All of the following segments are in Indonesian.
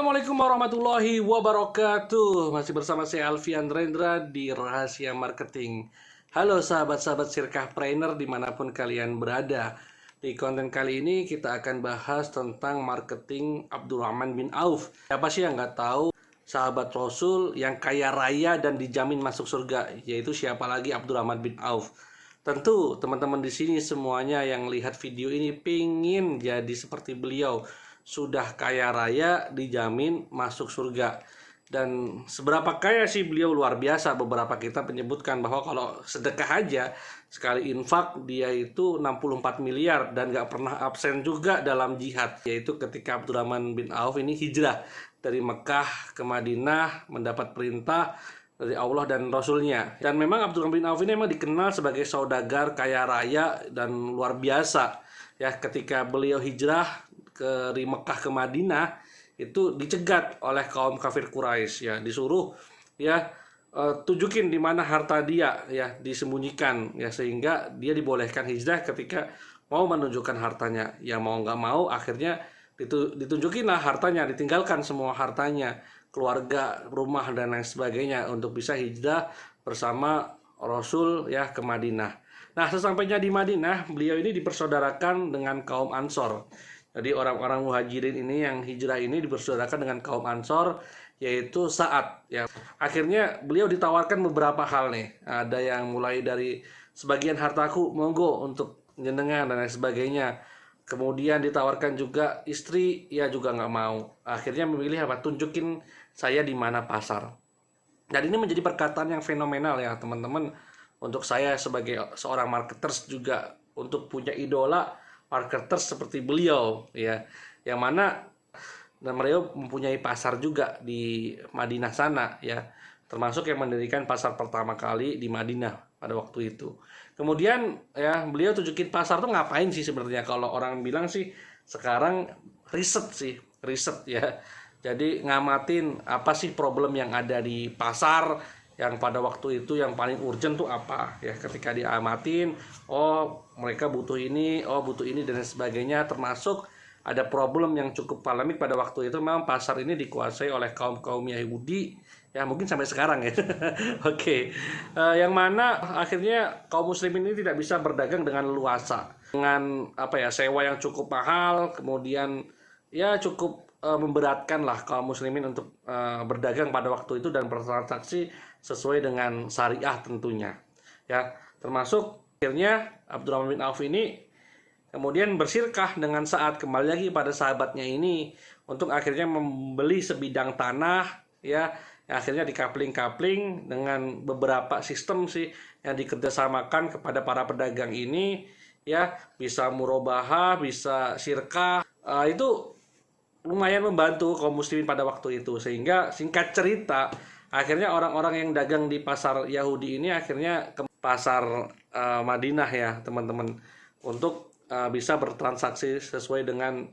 Assalamualaikum warahmatullahi wabarakatuh. Masih bersama saya Alfian Rendra di Rahasia Marketing. Halo sahabat-sahabat Sirkahpreneur dimanapun kalian berada. Di konten kali ini kita akan bahas tentang marketing Abdurrahman bin Auf. Siapa sih yang nggak tahu sahabat Rasul yang kaya raya dan dijamin masuk surga, yaitu siapa lagi, Abdurrahman bin Auf. Tentu teman-teman di sini semuanya yang lihat video ini pingin jadi seperti beliau. Sudah kaya raya, dijamin masuk surga. Dan seberapa kaya sih beliau, luar biasa. Beberapa kita menyebutkan bahwa kalau sedekah aja, sekali infak dia itu 64 miliar dan gak pernah absen juga dalam jihad. Yaitu ketika Abdurrahman bin Auf ini hijrah dari Mekah ke Madinah, mendapat perintah dari Allah dan Rasulnya. Dan memang Abdurrahman bin Auf ini memang dikenal sebagai saudagar kaya raya dan luar biasa. Ya, ketika beliau hijrah dari Mekah ke Madinah itu dicegat oleh kaum kafir Quraisy, ya, disuruh ya tunjukin di mana harta dia, ya, disembunyikan, ya, sehingga dia dibolehkan hijrah ketika mau menunjukkan hartanya. Ya mau nggak mau akhirnya ditunjukinlah hartanya, ditinggalkan semua hartanya, keluarga, rumah dan lain sebagainya untuk bisa hijrah bersama Rasul, ya, ke Madinah. Nah, sesampainya di Madinah, beliau ini dipersaudarakan dengan kaum Ansor. Jadi orang-orang muhajirin ini yang hijrah ini dipersaudarakan dengan kaum Ansor, yaitu Sa'ad, ya. Akhirnya beliau ditawarkan beberapa hal nih. Ada yang mulai dari sebagian hartaku monggo untuk jenengan dan lain sebagainya. Kemudian ditawarkan juga istri, ya juga nggak mau. Akhirnya memilih apa? Tunjukin saya di mana pasar. Dan ini menjadi perkataan yang fenomenal, ya teman-teman. Untuk saya sebagai seorang marketers juga untuk punya idola marketers seperti beliau, ya, yang mana dan beliau mempunyai pasar juga di Madinah sana, ya, termasuk yang mendirikan pasar pertama kali di Madinah pada waktu itu. Kemudian, ya, beliau tunjukin pasar tuh ngapain sih sebenarnya? Kalau orang bilang sih sekarang riset, ya. Jadi ngamatin apa sih problem yang ada di pasar, yang pada waktu itu yang paling urgent tuh apa, ya. Ketika diamatin, oh mereka butuh ini, oh butuh ini dan sebagainya, termasuk ada problem yang cukup polemik pada waktu itu. Memang pasar ini dikuasai oleh kaum Yahudi, ya, mungkin sampai sekarang, ya. Oke. Yang mana akhirnya kaum muslimin ini tidak bisa berdagang dengan leluasa, dengan apa ya, sewa yang cukup mahal, kemudian ya cukup memberatkan lah kaum muslimin untuk berdagang pada waktu itu dan bertransaksi sesuai dengan syariah tentunya, ya. Termasuk akhirnya Abdurrahman bin Auf ini kemudian bersirkah dengan Sa'ad, kembali lagi pada sahabatnya ini, untuk akhirnya membeli sebidang tanah, ya, yang akhirnya dikapling-kapling dengan beberapa sistem sih yang dikerjasamakan kepada para pedagang ini, ya, bisa murabahah, bisa syirkah, itu lumayan membantu kaum muslimin pada waktu itu. Sehingga singkat cerita, akhirnya orang-orang yang dagang di pasar Yahudi ini akhirnya ke pasar Madinah, ya teman-teman, untuk bisa bertransaksi sesuai dengan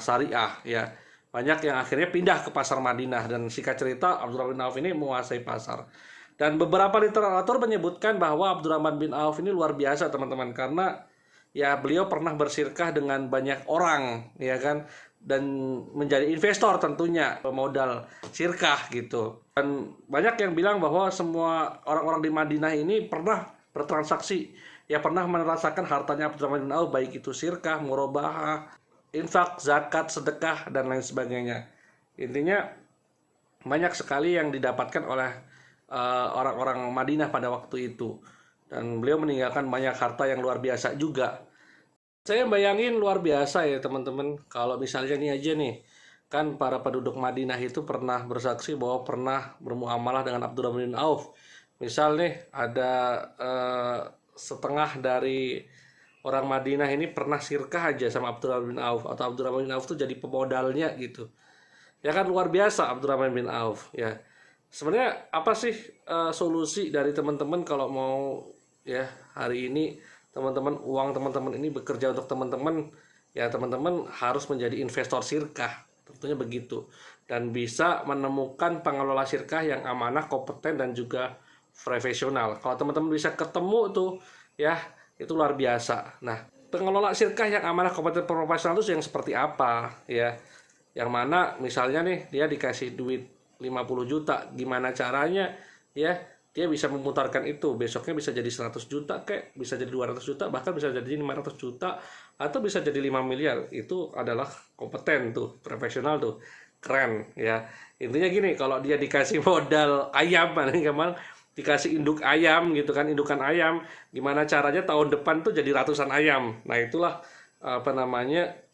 syariah, ya. Banyak yang akhirnya pindah ke pasar Madinah, dan singkat cerita Abdurrahman bin Auf ini menguasai pasar. Dan beberapa literatur menyebutkan bahwa Abdurrahman bin Auf ini luar biasa, teman-teman, karena ya beliau pernah bersirkah dengan banyak orang, ya kan, dan menjadi investor tentunya, pemodal sirkah gitu. Dan banyak yang bilang bahwa semua orang-orang di Madinah ini pernah bertransaksi, ya, pernah merasakan hartanya Abdurrahman bin Auf, baik itu sirkah, murabahah, infak, zakat, sedekah dan lain sebagainya. Intinya banyak sekali yang didapatkan oleh orang-orang Madinah pada waktu itu, dan beliau meninggalkan banyak harta yang luar biasa juga. Saya bayangin luar biasa, ya teman-teman, kalau misalnya nih aja nih, kan para penduduk Madinah itu pernah bersaksi bahwa pernah bermuamalah dengan Abdurrahman bin Auf. Misal nih ada setengah dari orang Madinah ini pernah sirkah aja sama Abdurrahman bin Auf, atau Abdurrahman bin Auf tuh jadi pemodalnya gitu. Ya kan, luar biasa Abdurrahman bin Auf, ya. Sebenarnya apa sih solusi dari teman-teman kalau mau, ya, hari ini teman-teman, uang teman-teman ini bekerja untuk teman-teman, ya, teman-teman harus menjadi investor sirkah, tentunya begitu, dan bisa menemukan pengelola sirkah yang amanah, kompeten dan juga profesional. Kalau teman-teman bisa ketemu tuh, ya, itu luar biasa. Nah, pengelola sirkah yang amanah, kompeten, profesional itu yang seperti apa, ya? Yang mana misalnya nih dia dikasih duit 50 juta, gimana caranya ya dia bisa memutarkan itu, besoknya bisa jadi 100 juta kayak, bisa jadi 200 juta, bahkan bisa jadi 500 juta, atau bisa jadi 5 miliar. Itu adalah kompeten tuh, profesional tuh, keren ya. Intinya gini, kalau dia dikasih modal ayam, Gamal, dikasih induk ayam gitu kan, indukan ayam, gimana caranya tahun depan tuh jadi ratusan ayam. Nah itulah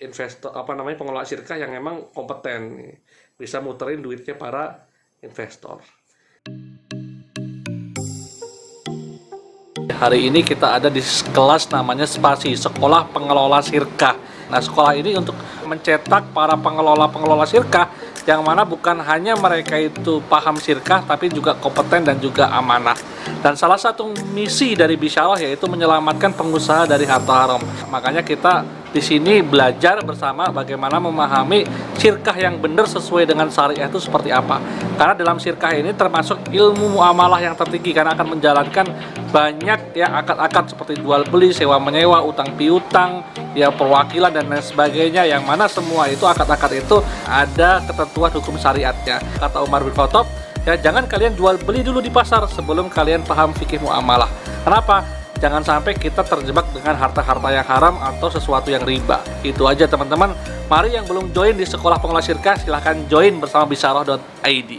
investor, pengelola sirkah yang memang kompeten, bisa muterin duitnya para investor. Hari ini kita ada di kelas namanya Spasi, Sekolah Pengelola Sirkah. Nah, sekolah ini untuk mencetak para pengelola sirkah yang mana bukan hanya mereka itu paham sirkah, tapi juga kompeten dan juga amanah. Dan salah satu misi dari Bisyarah yaitu menyelamatkan pengusaha dari harta haram. Makanya kita di sini belajar bersama bagaimana memahami sirkah yang benar sesuai dengan syariah itu seperti apa. Karena dalam sirkah ini termasuk ilmu muamalah yang tertinggi, karena akan menjalankan banyak ya akad-akad seperti jual beli, sewa menyewa, utang piutang, ya perwakilan dan lain sebagainya, yang mana semua itu akad-akad itu ada ketentuan hukum syariatnya. Kata Umar bin Khattab, ya jangan kalian jual beli dulu di pasar sebelum kalian paham fikih muamalah. Kenapa? Jangan sampai kita terjebak dengan harta-harta yang haram atau sesuatu yang riba. Itu aja teman-teman. Mari yang belum join di Sekolah Pengelola Sirkah silahkan join bersama bisyarah.id.